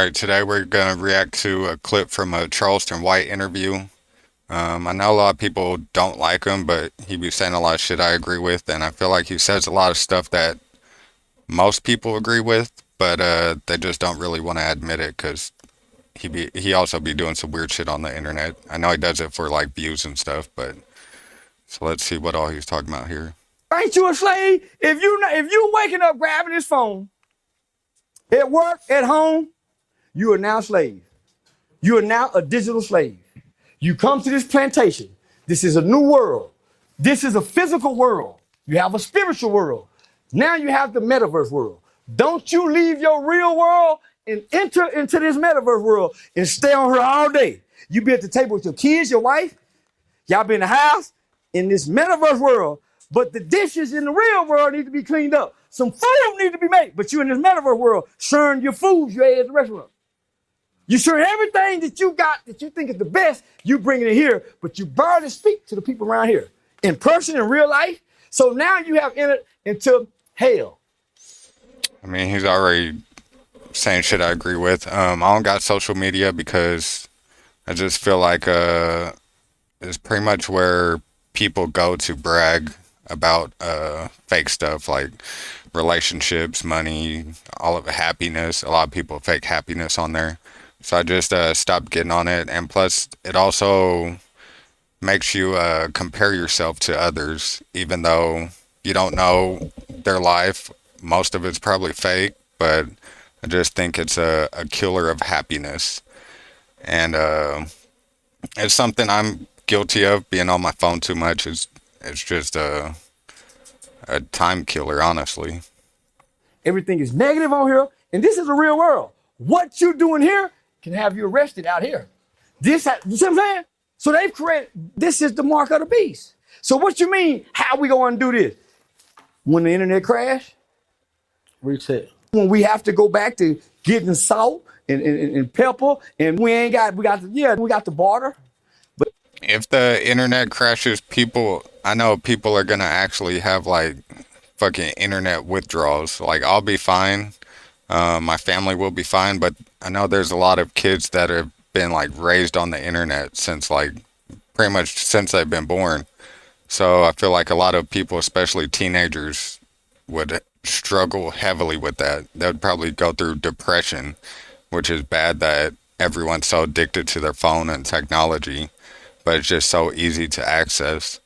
right, today we're going to react to a clip from a Charleston White interview. I know a lot of people don't like him, but he be saying a lot of shit I agree with, and I feel like he says a lot of stuff that most people agree with, but they just don't really want to admit it because he also be doing some weird shit on the internet. I know he does it for like views and stuff, but so let's see what all he's talking about here. Ain't you a slave? If you waking up grabbing his phone at work, at home, you are now a slave. You are now a digital slave. You come to this plantation. This is a new world. This is a physical world. You have a spiritual world. Now you have the metaverse world. Don't you leave your real world and enter into this metaverse world and stay on here all day. You be at the table with your kids, your wife. Y'all be in the house in this metaverse world. But the dishes in the real world need to be cleaned up. Some food need to be made. But you in this metaverse world, sharing your foods you ate at the restaurant. You sharing everything that you got that you think is the best, you bring it in here, but you barely speak to the people around here. In person, in real life. So now you have entered into hell. I mean, he's already saying shit I agree with. I don't got social media because I just feel like it's pretty much where people go to brag about fake stuff like relationships, money, all of the happiness. A lot of people fake happiness on there. So I just stopped getting on it. And plus, it also makes you compare yourself to others, even though you don't know their life. Most of it's probably fake, but I just think it's a killer of happiness. And it's something I'm guilty of, being on my phone too much. It's just a time killer, honestly. Everything is negative on here, and this is the real world. What you doing here can have you arrested out here. You see what I'm saying? So they've created, this is the mark of the beast. So what you mean, how we going to do this? When the internet crash? Reset. When we have to go back to getting salt and pepper, and we got the barter. If the internet crashes, I know people are gonna actually have like fucking internet withdrawals. Like, I'll be fine. My family will be fine, but I know there's a lot of kids that have been like raised on the internet since like pretty much since they've been born. So I feel like a lot of people, especially teenagers, would struggle heavily with that. They would probably go through depression, which is bad that everyone's so addicted to their phone and technology, but it's just so easy to access.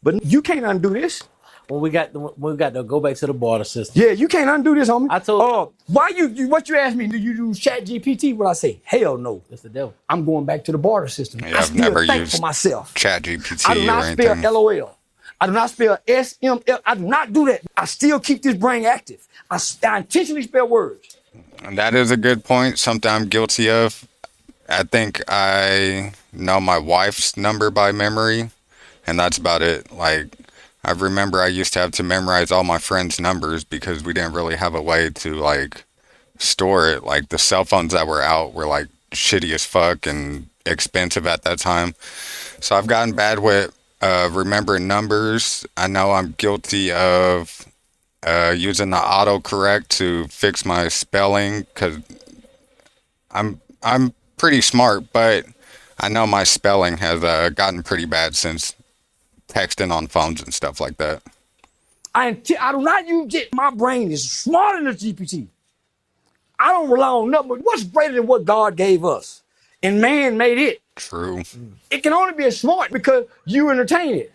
But you can't undo this. When we got to go back to the barter system. Yeah, you can't undo this, homie. I told what you asked me, do you use Chat GPT? What I say? Hell no. That's the devil. I'm going back to the barter system. Yeah, I I've still never think used for myself. Chat GPT I do not or spell anything. LOL. I do not spell SML. I do not do that. I still keep this brain active. I intentionally spell words. And that is a good point. Something I'm guilty of. I think I know my wife's number by memory, and that's about it. Like, I remember I used to have to memorize all my friends' numbers because we didn't really have a way to like store it. Like, the cell phones that were out were like shitty as fuck and expensive at that time. So I've gotten bad with remembering numbers. I know I'm guilty of using the autocorrect to fix my spelling because I'm pretty smart, but I know my spelling has gotten pretty bad since texting on phones and stuff like that. I do not use it. My brain is smarter than GPT. I don't rely on nothing. But what's greater than what God gave us? And man made it. True. It can only be as smart because you entertain it.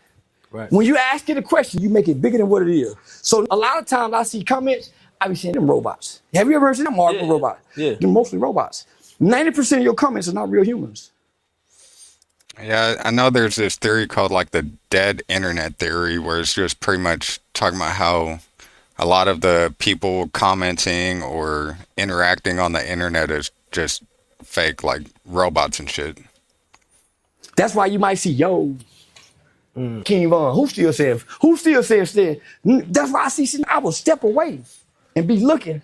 Right. When you ask it a question, you make it bigger than what it is. So a lot of times I see comments, I be saying them robots. Have you ever heard of them hardcore robots? Yeah. They're mostly robots. 90% of your comments are not real humans. Yeah, I know there's this theory called like the dead internet theory, where it's just pretty much talking about how a lot of the people commenting or interacting on the internet is just fake, like robots and shit. That's why you might see King Von. Who still says? That's why I see. I will step away and be looking.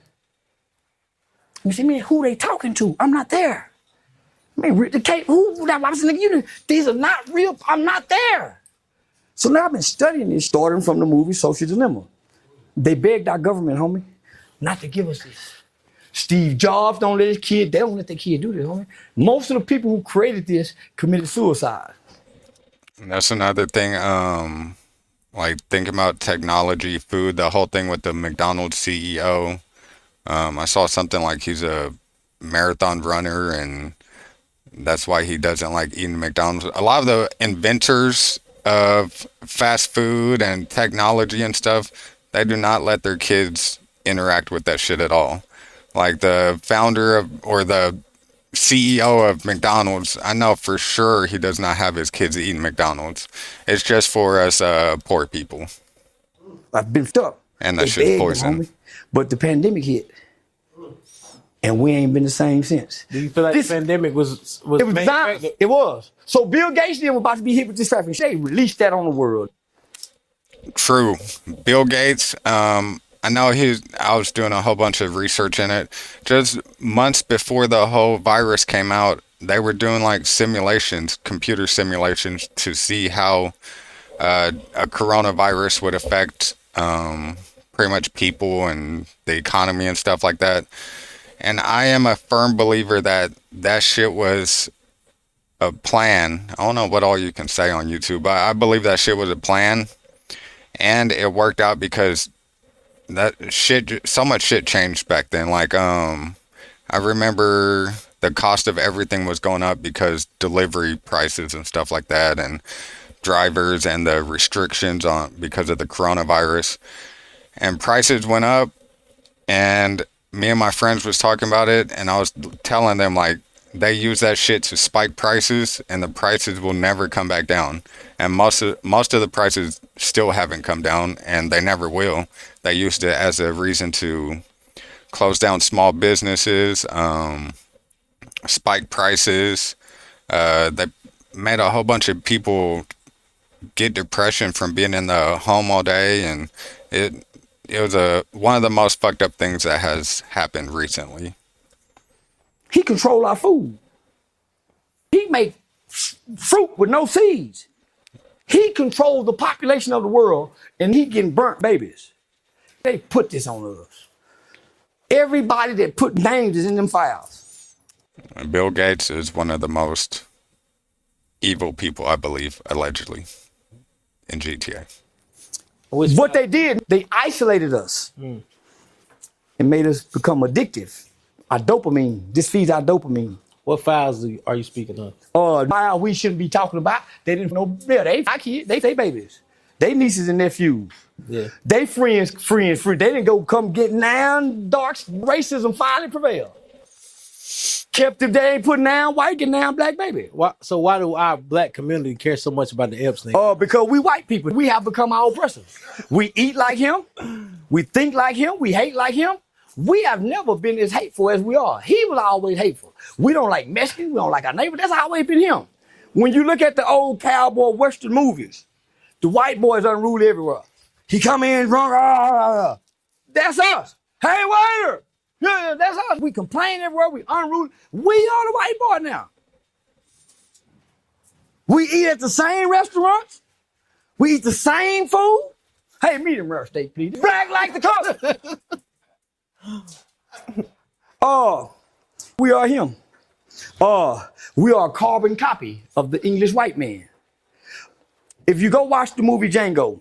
You see, man, who they talking to? I'm not there. Man, who that was in the unit? These are not real. I'm not there. So now I've been studying this, starting from the movie Social Dilemma. They begged our government, homie, not to give us this. Steve Jobs don't let his kid, they don't let their kid do this, homie. Most of the people who created this committed suicide. That's another thing. Like thinking about technology, food, the whole thing with the McDonald's CEO. I saw something like he's a marathon runner and that's why he doesn't like eating McDonald's. A lot of the inventors of fast food and technology and stuff, they do not let their kids interact with that shit at all. Like the founder of or the CEO of McDonald's, I know for sure he does not have his kids eating McDonald's. It's just for us poor people, I've been stuck. and that They shit's begged them, poison. homie. But the pandemic hit, and we ain't been the same since. Do you feel like This- the pandemic was It was designed. manufactured? It was. So Bill Gates then was about to be hit with this traffic. They released that on the world. True. Bill Gates, I know I was doing a whole bunch of research in it. Just months before the whole virus came out, they were doing like simulations, computer simulations to see how a coronavirus would affect pretty much people and the economy and stuff like that. And I am a firm believer that that shit was a plan. I don't know what all you can say on YouTube, but I believe that shit was a plan. And it worked out because that shit, so much shit changed back then. Like, I remember the cost of everything was going up because delivery prices and stuff like that, and drivers and the restrictions on because of the coronavirus, and prices went up. And me and my friends was talking about it, and I was telling them like they use that shit to spike prices, and the prices will never come back down. And most of the prices still haven't come down, and they never will. They used it as a reason to close down small businesses, spike prices. They made a whole bunch of people get depression from being in the home all day, and it was one of the most fucked up things that has happened recently. He controlled our food. He made fruit with no seeds. He controlled the population of the world, and he getting burnt babies. They put this on us. Everybody that put names is in them files. Bill Gates is one of the most evil people, I believe, allegedly, in GTA. What they did, they isolated us and made us become addictive. Our dopamine, this feeds our dopamine. What files are you speaking of? File we shouldn't be talking about. They didn't know. Yeah, they our kids, they babies. They nieces and nephews. Yeah. They friends. They didn't go come get down. Dark racism finally prevailed. Kept them, they ain't putting down white, getting down black baby. So why do our black community care so much about the Epstein? Because we white people, we have become our oppressors. We eat like him. We think like him. We hate like him. We have never been as hateful as we are. He was always hateful. We don't like Mexicans. We don't like our neighbors. That's always been him. When you look at the old cowboy western movies, the white boys unruly everywhere. He come in drunk. That's us. Hey, waiter. Yeah, that's us. We complain everywhere. We unruly. We are the white boy now. We eat at the same restaurants. We eat the same food. Hey, medium rare steak, please. Black like the color. We are him. We are a carbon copy of the English white man. If you go watch the movie Django,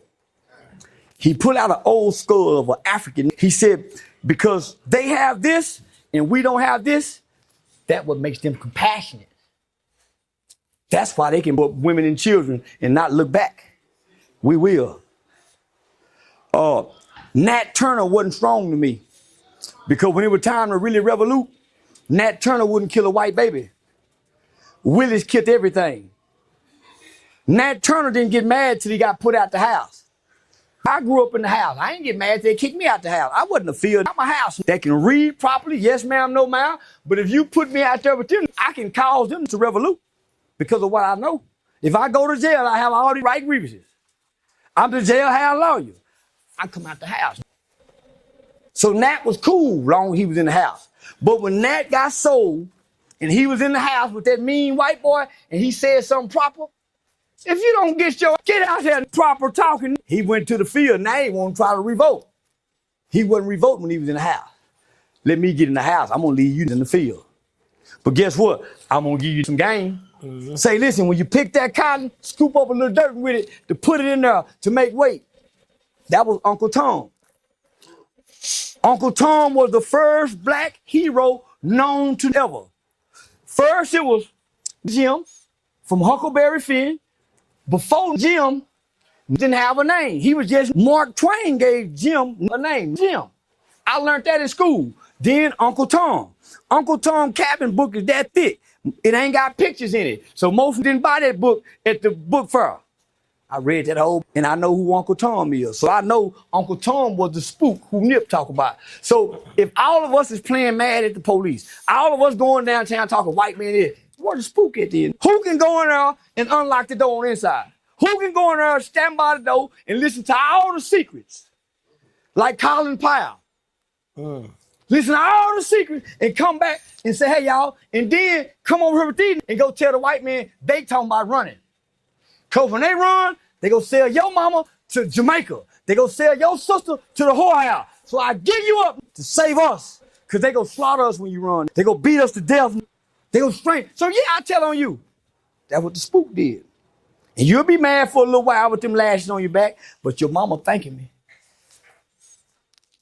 he pulled out an old skull of an African. He said, because they have this and we don't have this, that what makes them compassionate. That's why they can put women and children and not look back. We will. Nat Turner wasn't strong to me. Because when it was time to really revolute, Nat Turner wouldn't kill a white baby. Willis killed everything. Nat Turner didn't get mad till he got put out the house. I grew up in the house. I didn't get mad till they kicked me out the house. I wasn't a field. I'm a house that can read properly. Yes, ma'am, no, ma'am. But if you put me out there with them, I can cause them to revolute because of what I know. If I go to jail, I have all the right grievances. I'm the jailhouse lawyer. I come out the house. So Nat was cool long as he was in the house. But when Nat got sold and he was in the house with that mean white boy and he said something proper, if you don't get out there and proper talking, he went to the field. Now he won't try to revolt. He wasn't revolting when he was in the house. Let me get in the house. I'm gonna leave you in the field. But guess what? I'm gonna give you some game. Say, listen, when you pick that cotton, scoop up a little dirt with it to put it in there to make weight. That was Uncle Tom. Uncle Tom was the first black hero known to ever. First, it was Jim from Huckleberry Finn. Before Jim didn't have a name. He was just Mark Twain gave Jim a name, Jim. I learned that in school. Then Uncle Tom. Uncle Tom Cabin book is that thick. It ain't got pictures in it. So most didn't buy that book at the book fair. I read that whole, and I know who Uncle Tom is. So I know Uncle Tom was the spook who Nip talk about. So if all of us is playing mad at the police, all of us going downtown talking white man is, where the spook at then? Who can go in there and unlock the door on the inside? Who can go in there, stand by the door, and listen to all the secrets? Like Colin Powell. Listen to all the secrets and come back and say, hey, y'all, and then come over here with these and go tell the white man they talking about running. Because when they run, they go sell your mama to Jamaica. They go sell your sister to the whorehouse. So I give you up to save us. Because they go slaughter us when you run. They go beat us to death. They go strain. So yeah, I tell on you. That's what the spook did. And you'll be mad for a little while with them lashes on your back, but your mama thanking me.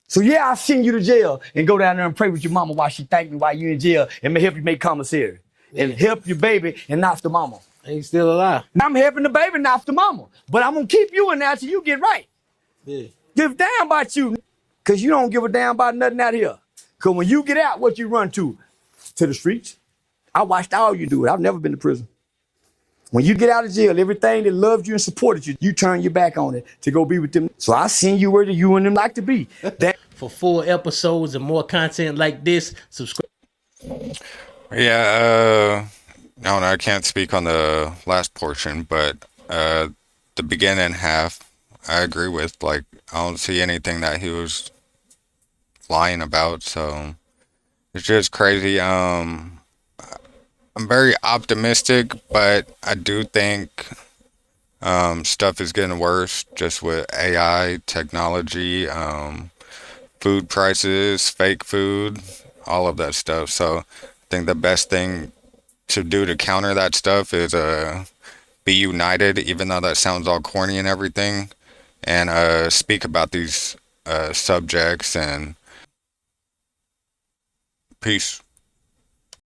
So yeah, I'll send you to jail and go down there and pray with your mama while she thank me while you in jail and may help you make commissary. And help your baby and not the mama. And he's still alive. Now I'm helping the baby, not the mama. But I'm gonna keep you in there till you get right. Yeah. Give a damn about you. Cause you don't give a damn about nothing out here. Cause when you get out, what you run to? To the streets. I watched all you do it. I've never been to prison. When you get out of jail, everything that loved you and supported you, you turn your back on it to go be with them. So I send you where you and them like to be. That For full episodes and more content like this, subscribe. Yeah, I don't know. I can't speak on the last portion, but the beginning half, I agree with. Like, I don't see anything that he was lying about, so it's just crazy. I'm very optimistic, but I do think stuff is getting worse just with AI, technology, food prices, fake food, all of that stuff. So I think the best thing to do to counter that stuff is be united, even though that sounds all corny and everything, and speak about these subjects and peace.